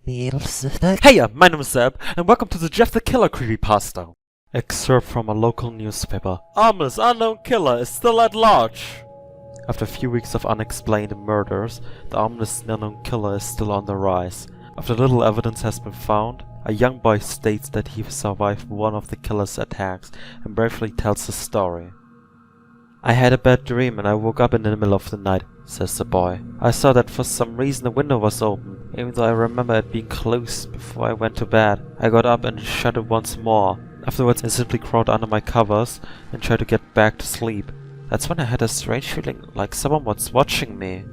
Heya, my name is Zeb, and welcome to the Jeff the Killer creepypasta. Excerpt from a local newspaper. Ominous unknown killer is still at large. After a few weeks of unexplained murders, the ominous unknown killer is still on the rise. After little evidence has been found, a young boy states that he survived one of the killer's attacks and bravely tells the story. I had a bad dream and I woke up in the middle of the night, says the boy. I saw that for some reason the window was open, even though I remember it being closed before I went to bed. I got up and shut it once more. Afterwards I simply crawled under my covers and tried to get back to sleep. That's when I had a strange feeling like someone was watching me.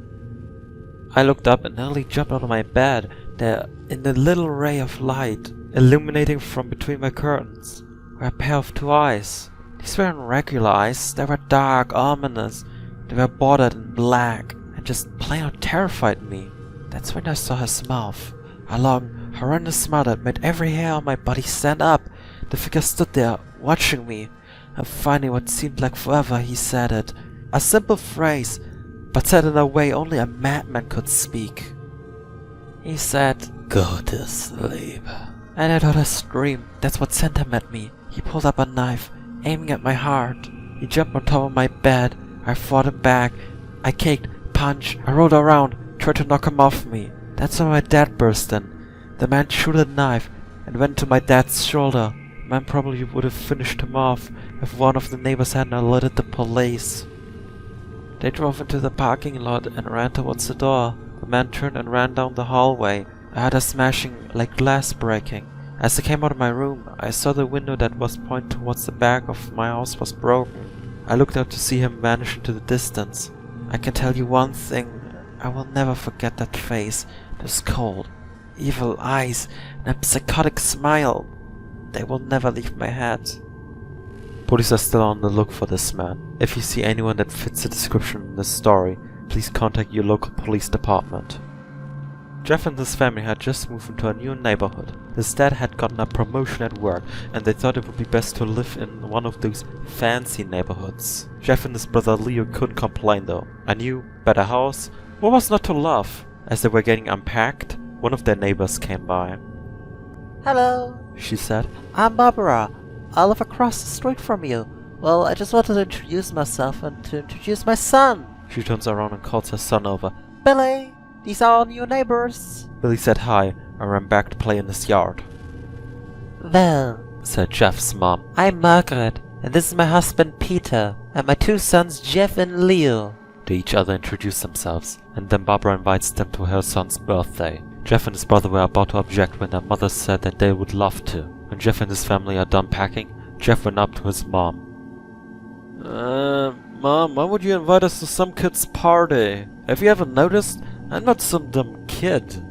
I looked up and nearly jumped out of my bed. There, in the little ray of light, illuminating from between my curtains, were a pair of two eyes. These weren't regular eyes, they were dark, ominous. They were bordered in black and just plain out terrified me. That's when I saw his mouth. A long, horrendous smile that made every hair on my body stand up. The figure stood there, watching me, and finally what seemed like forever he said it. A simple phrase, but said in a way only a madman could speak. He said, "Go to sleep." And I thought I screamed. That's what sent him at me. He pulled up a knife, aiming at my heart. He jumped on top of my bed. I fought him back. I kicked, punched, I rolled around, tried to knock him off me. That's when my dad burst in. The man threw the knife and went to my dad's shoulder. The man probably would have finished him off if one of the neighbors hadn't alerted the police. They drove into the parking lot and ran towards the door. The man turned and ran down the hallway. I heard a smashing like glass breaking. As I came out of my room, I saw the window that was pointed towards the back of my house was broken. I looked out to see him vanish into the distance. I can tell you one thing, I will never forget that face, those cold, evil eyes, and a psychotic smile. They will never leave my head. Police are still on the look for this man. If you see anyone that fits the description in this story, please contact your local police department. Jeff and his family had just moved into a new neighborhood. His dad had gotten a promotion at work and they thought it would be best to live in one of those fancy neighborhoods. Jeff and his brother Leo couldn't complain though. A new, better house? What was not to love? As they were getting unpacked, one of their neighbors came by. "Hello," she said. "I'm Barbara. I live across the street from you. Well, I just wanted to introduce myself and to introduce my son. She turns around and calls her son over. Billy, these are our new neighbors." Billy said hi and ran back to play in his yard. "Well," said Jeff's mom, "I'm Margaret, and this is my husband Peter, and my two sons Jeff and Leo." They each other introduce themselves, and then Barbara invites them to her son's birthday. Jeff and his brother were about to object when their mother said that they would love to. When Jeff and his family are done packing, Jeff went up to his mom. Mom, why would you invite us to some kid's party? Have you ever noticed? I'm not some dumb kid.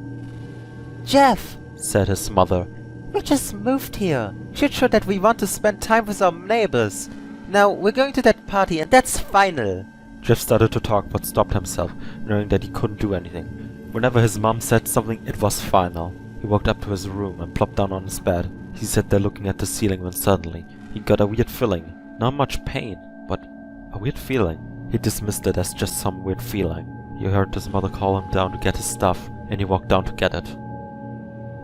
"Jeff," said his mother, "we just moved here. Should show that we want to spend time with our neighbors. Now, we're going to that party and that's final." Jeff started to talk but stopped himself, knowing that he couldn't do anything. Whenever his mom said something, it was final. He walked up to his room and plopped down on his bed. He sat there looking at the ceiling when suddenly he got a weird feeling. Not much pain, but a weird feeling. He dismissed it as just some weird feeling. He heard his mother call him down to get his stuff, and he walked down to get it.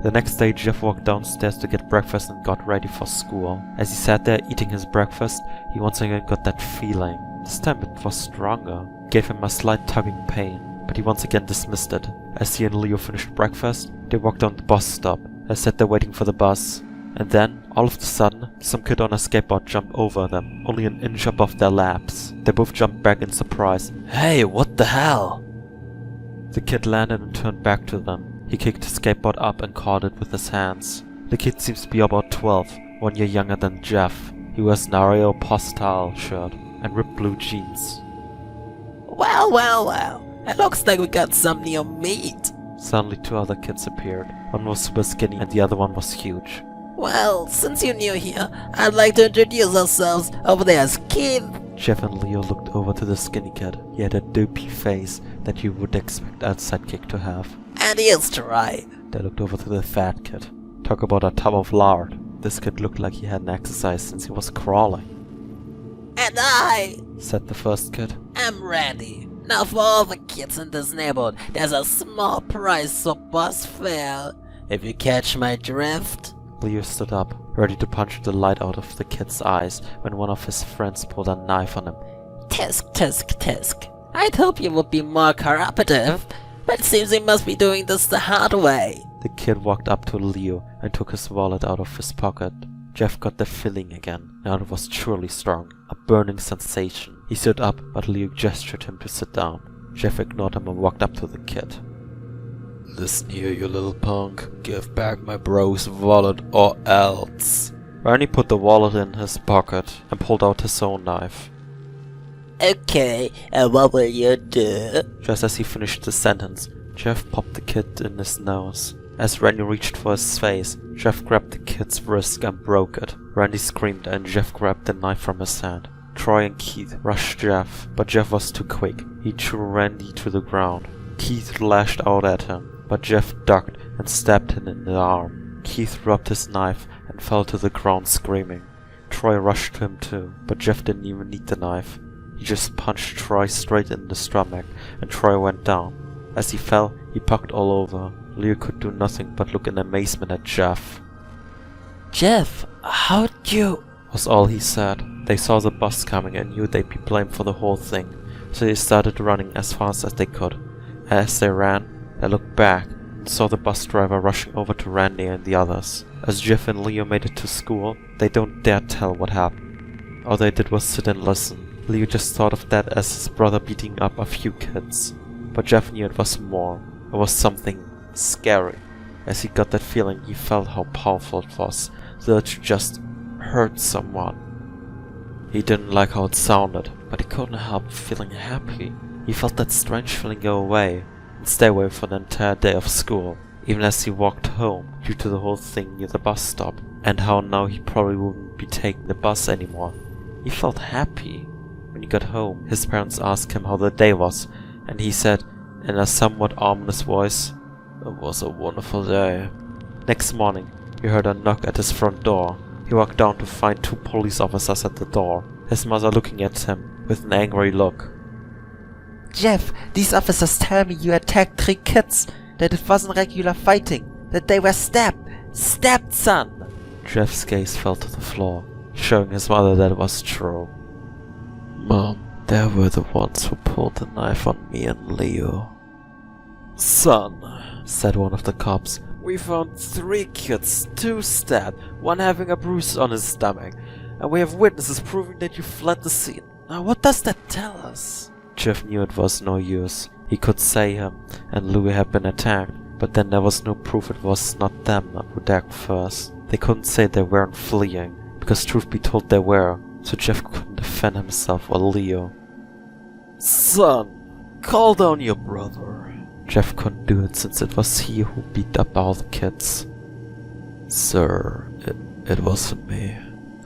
The next day, Jeff walked downstairs to get breakfast and got ready for school. As he sat there eating his breakfast, he once again got that feeling. This time it was stronger. It gave him a slight tugging pain, but he once again dismissed it. As he and Leo finished breakfast, they walked down the bus stop. They sat there waiting for the bus. And then, all of a sudden, some kid on a skateboard jumped over them, only an inch above their laps. They both jumped back in surprise. "Hey, what the hell?" The kid landed and turned back to them. He kicked his skateboard up and caught it with his hands. The kid seems to be about 12, 1 year younger than Jeff. He wears an Aeropostale shirt and ripped blue jeans. Well, it looks like we got some new meat." Suddenly 2 other kids appeared. One was super skinny and the other one was huge. "Well, since you're new here, I'd like to introduce ourselves. Over there's Keith." Jeff and Leo looked over to the skinny kid. He had a dopey face that you would expect a sidekick to have. "And here's Troy." They looked over to the fat kid. Talk about a tub of lard. This kid looked like he hadn't exercised since he was crawling. "And I," said the first kid. "am Randy. Now for all the kids in this neighborhood, there's a small prize for bus fare. if you catch my drift. Leo stood up, ready to punch the light out of the kid's eyes when one of his friends pulled a knife on him. Tisk, tisk, tisk. I'd hope you would be more cooperative, but it seems you must be doing this the hard way. The kid walked up to Leo and took his wallet out of his pocket. Jeff got the feeling again. Now it was truly strong, a burning sensation. He stood up, but Leo gestured him to sit down. Jeff ignored him and walked up to the kid. Listen here, you little punk. Give back my bro's wallet or else. Randy put the wallet in his pocket and pulled out his own knife. Okay, and what will you do? Just as he finished the sentence, Jeff popped the kid in his nose. As Randy reached for his face, Jeff grabbed the kid's wrist and broke it. Randy screamed and Jeff grabbed the knife from his hand. Troy and Keith rushed Jeff, but Jeff was too quick. He threw Randy to the ground. Keith lashed out at him, but Jeff ducked and stabbed him in the arm. Keith dropped his knife and fell to the ground screaming. Troy rushed to him too, but Jeff didn't even need the knife. He just punched Troy straight in the stomach and Troy went down. As he fell, he pucked all over. Leo could do nothing but look in amazement at Jeff. Jeff, how'd you... was all he said. They saw the bus coming and knew they'd be blamed for the whole thing, so they started running as fast as they could. As they ran, they looked back and saw the bus driver rushing over to Randy and the others. As Jeff and Leo made it to school, they don't dare tell what happened. All they did was sit and listen. Leo just thought of that as his brother beating up a few kids. But Jeff knew it was more. It was something scary. As he got that feeling, he felt how powerful it was, the urge to just hurt someone. He didn't like how it sounded, but he couldn't help feeling happy. He felt that strange feeling go away and stay away for the entire day of school, even as he walked home due to the whole thing near the bus stop, and how now he probably wouldn't be taking the bus anymore. He felt happy. When he got home, his parents asked him how the day was, and he said in a somewhat ominous voice, "It was a wonderful day." Next morning, he heard a knock at his front door. He walked down to find 2 police officers at the door, his mother looking at him with an angry look. Jeff, these officers tell me you attacked 3 kids, that it wasn't regular fighting, that they were stabbed. Stabbed, son! Jeff's gaze fell to the floor, showing his mother that it was true. "Mom, they were the ones who pulled the knife on me and Leo." "Son," said one of the cops, "we found 3 kids, 2 stabbed, 1 having a bruise on his stomach, and we have witnesses proving that you fled the scene. Now what does that tell us?" Jeff knew it was no use. He could say him and Louis had been attacked, but then there was no proof it was not them who attacked first. They couldn't say they weren't fleeing, because truth be told they were, so Jeff couldn't defend himself or Leo. "Son, call down your brother." Jeff couldn't do it since it was he who beat up all the kids. "Sir, it wasn't me.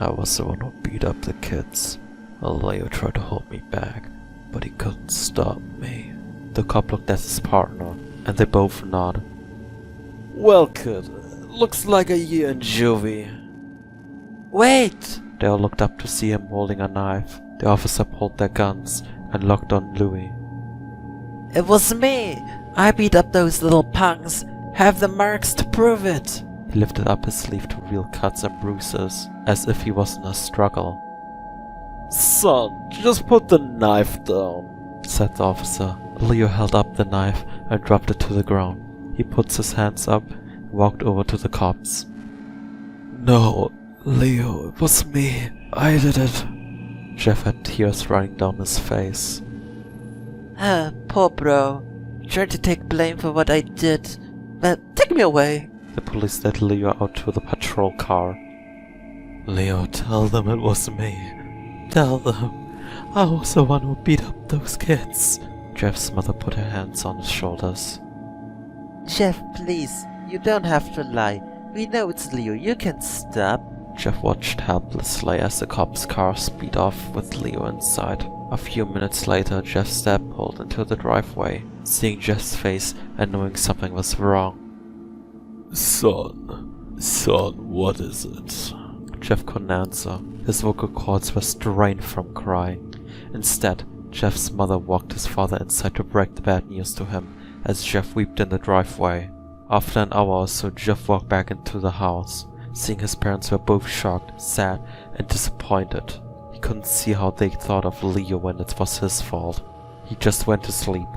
I was the one who beat up the kids. Leo tried to hold me back, but he couldn't stop me." The cop looked at his partner, and they both nodded. "Well, kid, looks like a year in juvie." Wait! They all looked up to see him holding a knife. The officer pulled their guns and locked on Louis. It was me! I beat up those little punks. Have the marks to prove it. He lifted up his sleeve to reveal cuts and bruises, as if he was in a struggle. "Son, just put the knife down," said the officer. Leo held up the knife and dropped it to the ground. He put his hands up and walked over to the cops. "No, Leo, it was me. I did it." Jeff had tears running down his face. Poor bro. Trying to take blame for what I did. Well, take me away. The police led Leo out to the patrol car. "Leo, tell them it was me. Tell them I was the one who beat up those kids." Jeff's mother put her hands on his shoulders. Jeff, please. You don't have to lie. We know it's Leo. You can stop. Jeff watched helplessly as the cop's car sped off with Leo inside. A few minutes later, Jeff pulled into the driveway, seeing Jeff's face and knowing something was wrong. Son, what is it?" Jeff couldn't answer. His vocal cords were strained from crying. Instead, Jeff's mother walked his father inside to break the bad news to him as Jeff wept in the driveway. After an hour or so, Jeff walked back into the house. Seeing his parents were both shocked, sad, and disappointed. He couldn't see how they thought of Leo when it was his fault. He just went to sleep,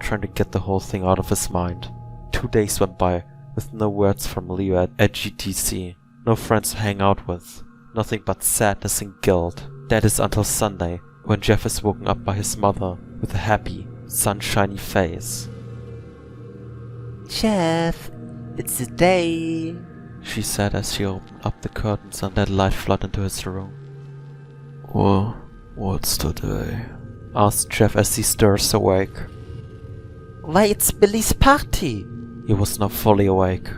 trying to get the whole thing out of his mind. 2 days went by, with no words from Leo at GTC. No friends to hang out with. Nothing but sadness and guilt. That is until Sunday, when Jeff is woken up by his mother with a happy, sunshiny face. Jeff, it's the day. She said as she opened up the curtains and let light flood into his room. Well, what's today? Asked Jeff as he stirs awake. Why, it's Billy's party. He was now fully awake.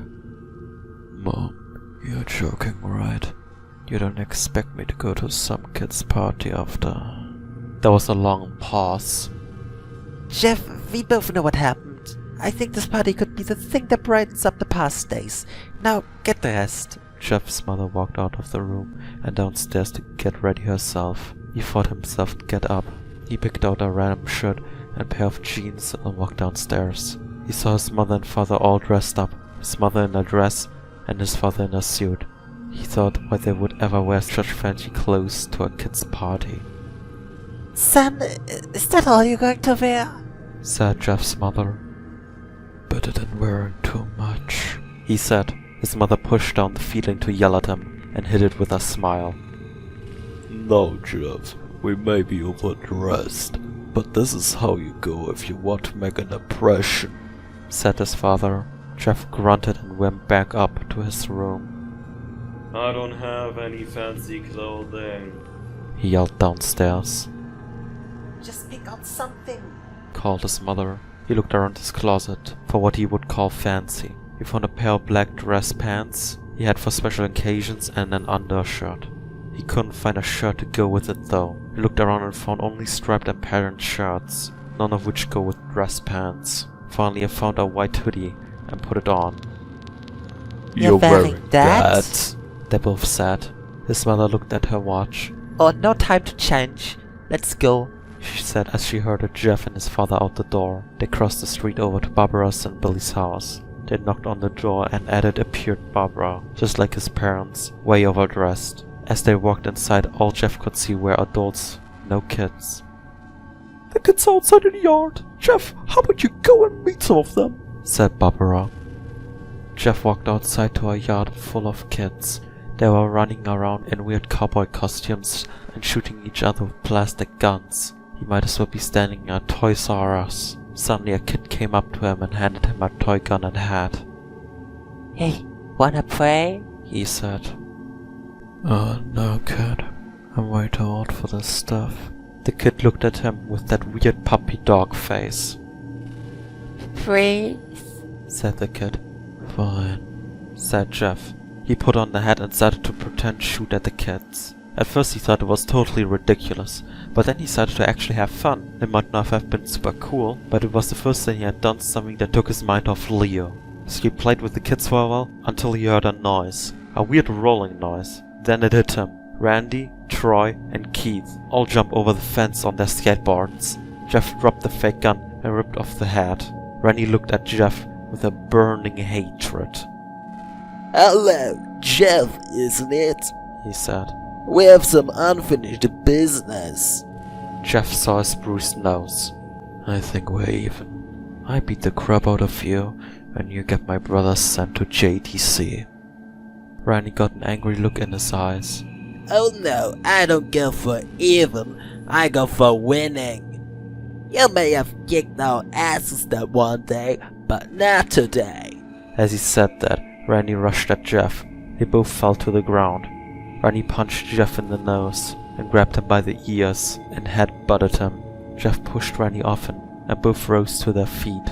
Mom, you're joking, right? You don't expect me to go to some kid's party after... There was a long pause. Jeff, we both know what happened. I think this party could be the thing that brightens up the past days. Now, get dressed. Jeff's mother walked out of the room and downstairs to get ready herself. He fought himself to get up. He picked out a random shirt and pair of jeans and walked downstairs. He saw his mother and father all dressed up, his mother in a dress and his father in a suit. He thought why they would ever wear such fancy clothes to a kid's party. Son, is that all you're going to wear? Said Jeff's mother. Better than wearing too much, He said. His mother pushed down the feeling to yell at him and hid it with a smile. No, Jeff, we may be overdressed, but this is how you go if you want to make an impression, said his father. Jeff grunted and went back up to his room. I don't have any fancy clothing, He yelled downstairs. Just pick out something. Called his mother. He looked around his closet for what he would call fancy. He found a pair of black dress pants he had for special occasions and an undershirt. He couldn't find a shirt to go with it though. He looked around and found only striped and patterned shirts, none of which go with dress pants. Finally he found a white hoodie and put it on. You're wearing that? They both said. His mother looked at her watch. Oh, no time to change. Let's go. She said as she herded Jeff and his father out the door. They crossed the street over to Barbara's and Billy's house. They knocked on the door and at it appeared Barbara, just like his parents, way overdressed. As they walked inside, all Jeff could see were adults, no kids. The kids are outside in the yard. Jeff, how about you go and meet some of them? Said Barbara. Jeff walked outside to a yard full of kids. They were running around in weird cowboy costumes and shooting each other with plastic guns. He might as well be standing in a Toys R Us. Suddenly a kid came up to him and handed him a toy gun and hat. Hey, wanna play? He said. No, kid. I'm way too old for this stuff. The kid looked at him with that weird puppy dog face. Please? Said the kid. Fine, Said Jeff. He put on the hat and started to pretend to shoot at the kids. At first he thought it was totally ridiculous, but then he started to actually have fun. It might not have been super cool, but it was the first time he had done something that took his mind off Leo. So he played with the kids for a while until he heard a noise. A weird rolling noise. Then it hit him. Randy, Troy, and Keith all jumped over the fence on their skateboards. Jeff dropped the fake gun and ripped off the hat. Randy looked at Jeff with a burning hatred. Hello, Jeff, isn't it? He said. We have some unfinished business. Jeff saw his bruised nose. I think we're even. I beat the crap out of you, and you get my brother sent to JTC. Randy got an angry look in his eyes. Oh no, I don't go for even. I go for winning. You may have kicked our asses that one day, but not today. As he said that, Randy rushed at Jeff. They both fell to the ground. Randy punched Jeff in the nose and grabbed him by the ears and head-butted him. Jeff pushed Randy off him and both rose to their feet.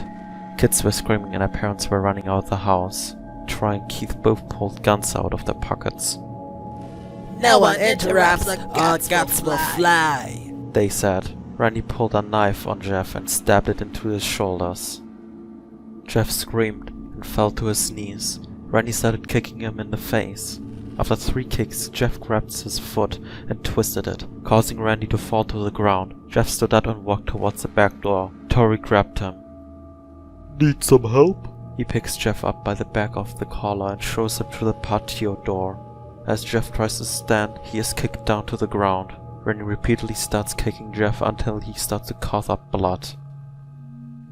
Kids were screaming and their parents were running out of the house. Troy and Keith both pulled guns out of their pockets. No one interrupts or guts will fly. They said. Randy pulled a knife on Jeff and stabbed it into his shoulders. Jeff screamed and fell to his knees. Randy started kicking him in the face. After 3 kicks, Jeff grabbed his foot and twisted it, causing Randy to fall to the ground. Jeff stood up and walked towards the back door. Tori grabbed him. Need some help? He picks Jeff up by the back of the collar and shows him to the patio door. As Jeff tries to stand, he is kicked down to the ground. Randy repeatedly starts kicking Jeff until he starts to cough up blood.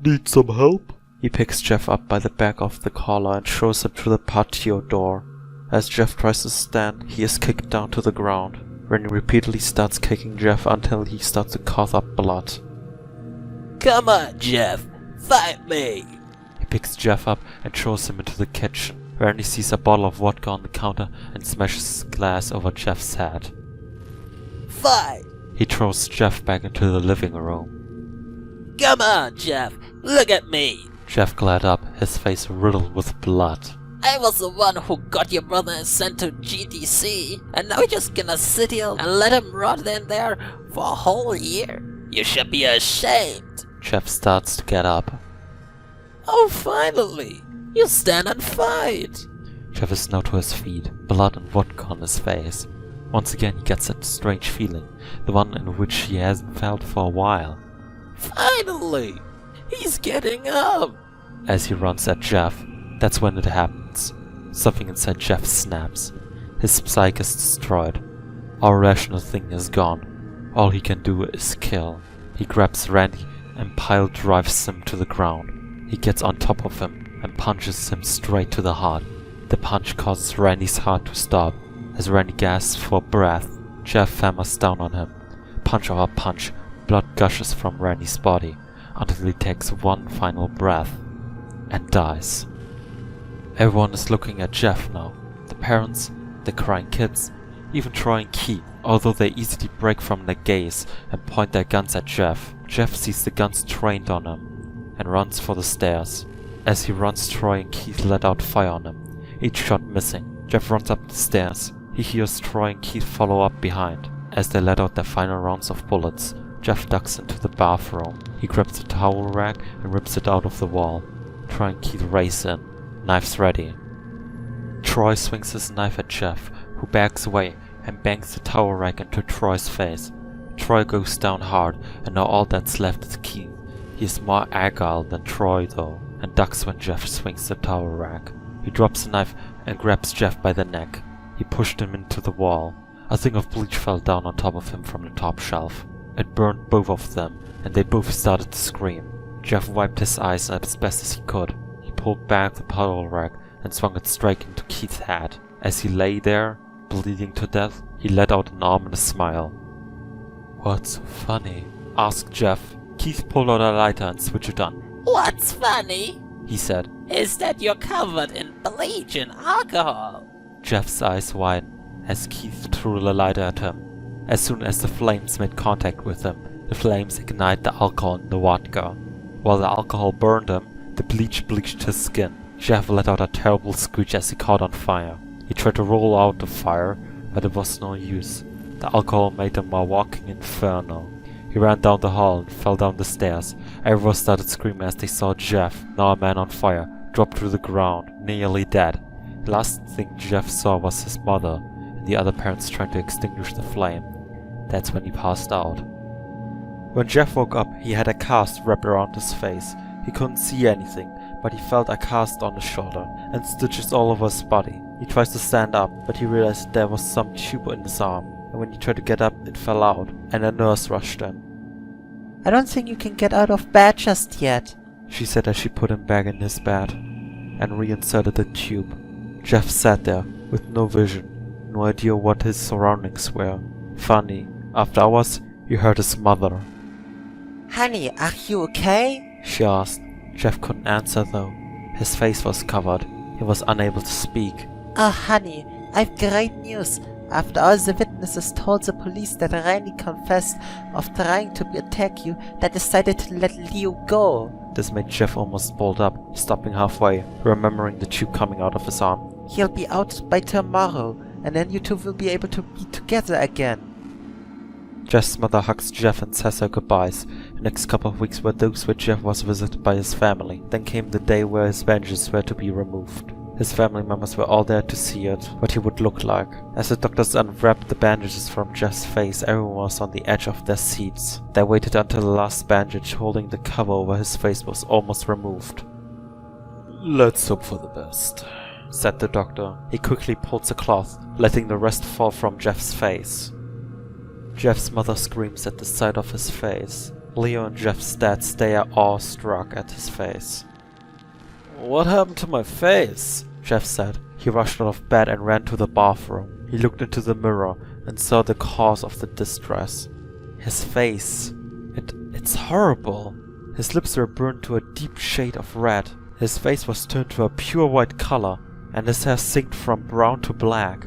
Need some help? He picks Jeff up by the back of the collar and shows him to the patio door. As Jeff tries to stand, he is kicked down to the ground. Randy repeatedly starts kicking Jeff until he starts to cough up blood. Come on, Jeff. Fight me. He picks Jeff up and throws him into the kitchen. Randy sees a bottle of vodka on the counter and smashes a glass over Jeff's head. Fight. He throws Jeff back into the living room. Come on, Jeff. Look at me. Jeff glared up, his face riddled with blood. I was the one who got your brother sent to GTC, and now you're just gonna sit here and let him rot in there for a whole year? You should be ashamed. Jeff starts to get up. Oh, finally. You stand and fight. Jeff is now to his feet, blood and vodka on his face. Once again he gets that strange feeling, the one in which he hasn't felt for a while. Finally! He's getting up! As he runs at Jeff, that's when it happens. Something inside Jeff snaps. His psyche is destroyed. All rational thinking is gone. All he can do is kill. He grabs Randy and pile drives him to the ground. He gets on top of him and punches him straight to the heart. The punch causes Randy's heart to stop. As Randy gasps for breath, Jeff hammers down on him. Punch over punch, blood gushes from Randy's body until he takes one final breath and dies. Everyone is looking at Jeff now. The parents, the crying kids, even Troy and Keith, although they easily break from their gaze and point their guns at Jeff. Jeff sees the guns trained on him and runs for the stairs. As he runs, Troy and Keith let out fire on him, each shot missing. Jeff runs up the stairs. He hears Troy and Keith follow up behind. As they let out their final rounds of bullets, Jeff ducks into the bathroom. He grabs the towel rack and rips it out of the wall. Troy and Keith race in, knives ready. Troy swings his knife at Jeff, who backs away and bangs the towel rack into Troy's face. Troy goes down hard, and now all that's left is Keith. He is more agile than Troy though, and ducks when Jeff swings the towel rack. He drops the knife and grabs Jeff by the neck. He pushed him into the wall. A thing of bleach fell down on top of him from the top shelf. It burned both of them, and they both started to scream. Jeff wiped his eyes as best as he could. He pulled back the towel rack and swung it straight into Keith's head. As he lay there, bleeding to death, he let out an ominous smile. "What's funny?" asked Jeff. Keith pulled out a lighter and switched it on. What's funny He said. is that you're covered in bleach and alcohol. Jeff's eyes widened as Keith threw the lighter at him. As soon as the flames made contact with him, the flames ignited the alcohol in the vodka. While the alcohol burned him, the bleach bleached his skin. Jeff let out a terrible screech as he caught on fire. He tried to roll out the fire, but it was no use. The alcohol made him a walking inferno. He ran down the hall and fell down the stairs. Everyone started screaming as they saw Jeff, now a man on fire, drop to the ground, nearly dead. The last thing Jeff saw was his mother and the other parents trying to extinguish the flame. That's when he passed out. When Jeff woke up, he had a cast wrapped around his face. He couldn't see anything, but he felt a cast on his shoulder and stitches all over his body. He tries to stand up, but he realized there was some tube in his arm, and when he tried to get up, it fell out, and a nurse rushed in. I don't think you can get out of bed just yet, She said as she put him back in his bed and reinserted the tube. Jeff sat there with no vision, no idea what his surroundings were. Funny, after hours, he heard his mother. Honey, are you okay? She asked. Jeff couldn't answer though. His face was covered. He was unable to speak. Oh, honey, I've great news. After all the witnesses told the police that Randy confessed of trying to attack you, they decided to let Leo go. This made Jeff almost bolt up, stopping halfway, remembering the tube coming out of his arm. He'll be out by tomorrow, and then you two will be able to be together again. Jeff's mother hugs Jeff and says her goodbyes. The next couple of weeks were those where Jeff was visited by his family. Then came the day where his bandages were to be removed. His family members were all there to see it, what he would look like. As the doctors unwrapped the bandages from Jeff's face, everyone was on the edge of their seats. They waited until the last bandage holding the cover over his face was almost removed. Let's hope for the best, said the doctor. He quickly pulled the cloth, letting the rest fall from Jeff's face. Jeff's mother screams at the sight of his face. Leo and Jeff's dad stare awestruck at his face. What happened to my face? Jeff said. He rushed out of bed and ran to the bathroom. He looked into the mirror and saw the cause of the distress. His face. It's horrible. His lips were burned to a deep shade of red. His face was turned to a pure white color, and his hair sinked from brown to black.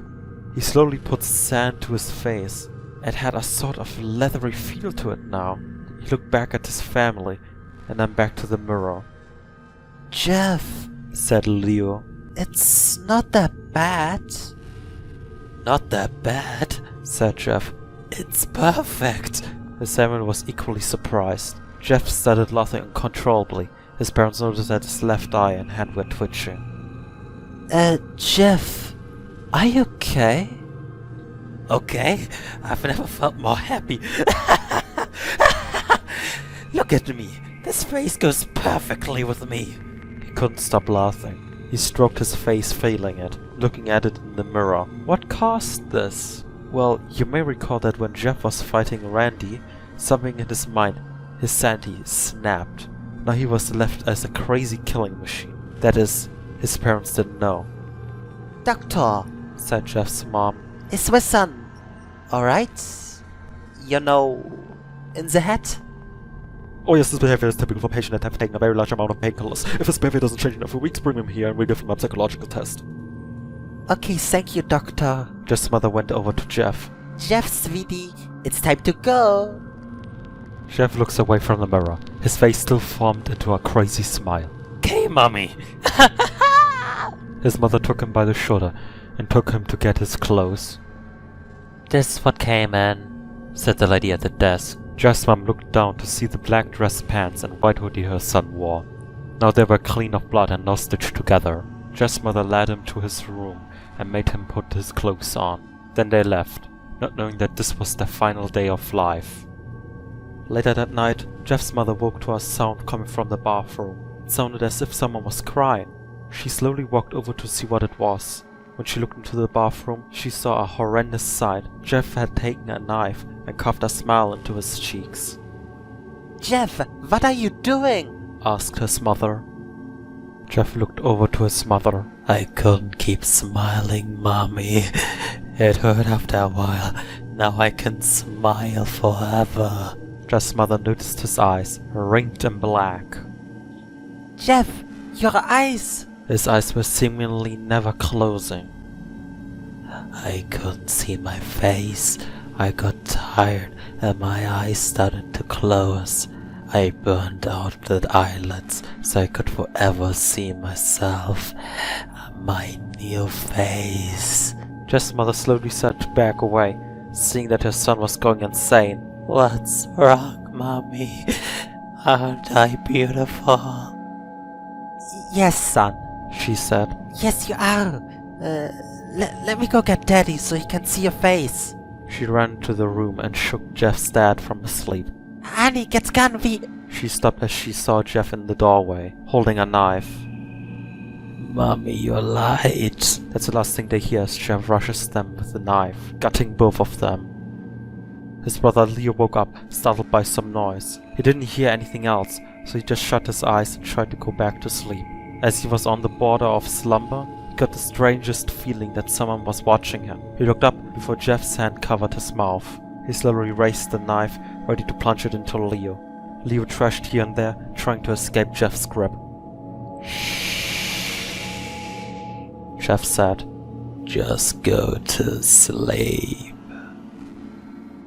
He slowly put sand to his face. It had a sort of leathery feel to it now. He looked back at his family, and then back to the mirror. Jeff, Said Leo. it's not that bad. Not that bad, said Jeff. It's perfect. His family was equally surprised. Jeff started laughing uncontrollably. His parents noticed that his left eye and hand were twitching. Jeff, are you okay? Okay, I've never felt more happy. Look at me. This face goes perfectly with me. He couldn't stop laughing. He stroked his face, feeling it, looking at it in the mirror. What caused this? Well, you may recall that when Jeff was fighting Randy, something in his mind, his sanity, snapped. Now he was left as a crazy killing machine. That is, his parents didn't know, Doctor, said Jeff's mom. is my son alright? You know, in the head? Oh yes, this behavior is typical for patients that have taken a very large amount of painkillers. If his behavior doesn't change in a few weeks, bring him here and we'll give him a psychological test. Okay, thank you, Doctor. Jeff's mother went over to Jeff. Jeff, sweetie, it's time to go. Jeff looks away from the mirror. His face still formed into a crazy smile. Okay, mommy. His mother took him by the shoulder and took him to get his clothes. This what came in, said the lady at the desk. Jeff's mom looked down to see the black dress pants and white hoodie her son wore. Now they were clean of blood and no stitched together. Jeff's mother led him to his room and made him put his clothes on. Then they left, not knowing that this was their final day of life. Later that night, Jeff's mother woke to a sound coming from the bathroom. It sounded as if someone was crying. She slowly walked over to see what it was. When she looked into the bathroom, she saw a horrendous sight. Jeff had taken a knife and carved a smile into his cheeks. Jeff, what are you doing? Asked his mother. Jeff looked over to his mother. I couldn't keep smiling, Mommy. It hurt after a while. Now I can smile forever. Jeff's mother noticed his eyes, ringed and black. Jeff, your eyes. His eyes were seemingly never closing. I couldn't see my face. I got tired and my eyes started to close. I burned out the eyelids so I could forever see myself, my new face. Jeff's mother slowly started to back away, seeing that her son was going insane. What's wrong, Mommy? Aren't I beautiful? Yes, son. She said. Yes, you are. Let me go get Daddy so he can see your face. She ran to the room and shook Jeff's dad from his sleep. Honey, get gone, She stopped as she saw Jeff in the doorway, holding a knife. Mommy, you lied. That's the last thing they hear as Jeff rushes them with the knife, gutting both of them. His brother Leo woke up, startled by some noise. He didn't hear anything else, so he just shut his eyes and tried to go back to sleep. As he was on the border of slumber, he got the strangest feeling that someone was watching him. He looked up before Jeff's hand covered his mouth. He slowly raised the knife, ready to plunge it into Leo. Leo trashed here and there, trying to escape Jeff's grip. Jeff said, "Just go to sleep."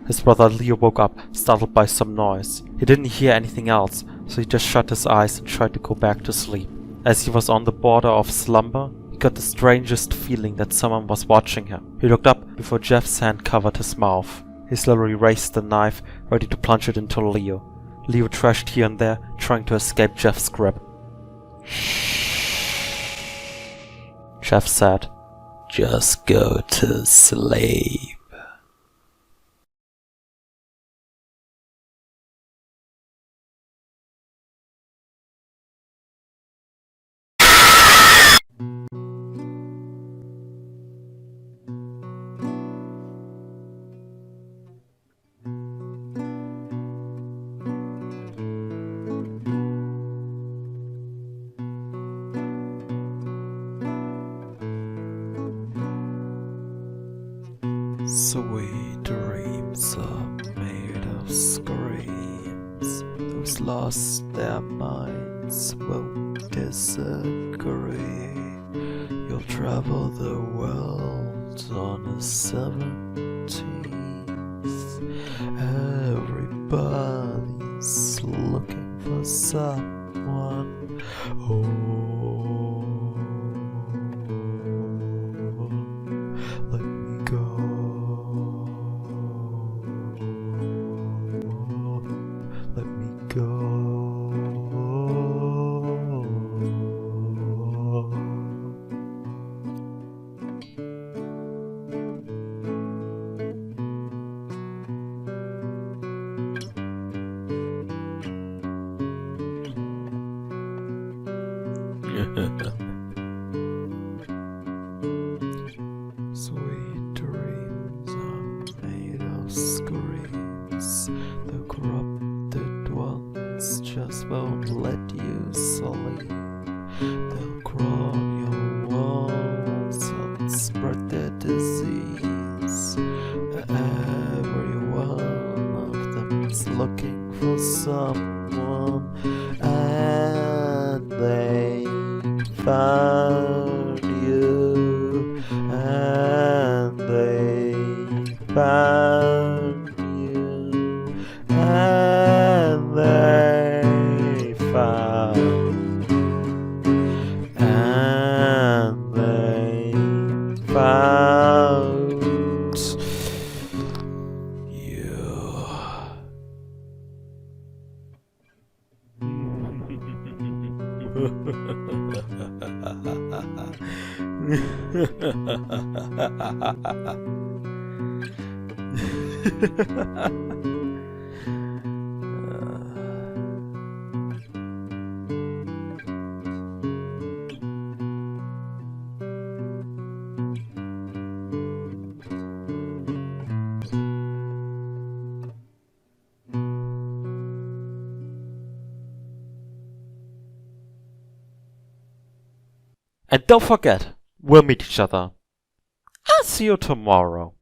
His brother Leo woke up, startled by some noise. He didn't hear anything else, so he just shut his eyes and tried to go back to sleep. As he was on the border of slumber, he got the strangest feeling that someone was watching him. He looked up before Jeff's hand covered his mouth. He slowly raised the knife, ready to plunge it into Leo. Leo trashed here and there, trying to escape Jeff's grip. Jeff said, "Just go to sleep." Sweet dreams are made of screams. Those lost their minds won't disagree. You'll travel the world on a 17th. Everybody's looking for someone. Oh, let me go. Let me go. Sweet dreams are made of screams. The corrupted ones just won't let you sleep. They'll crawl on your walls and spread their disease. Every one of them's looking for someone, and they found you, and they found you, and they found, and they found you. And don't forget, we'll meet each other. I'll see you tomorrow.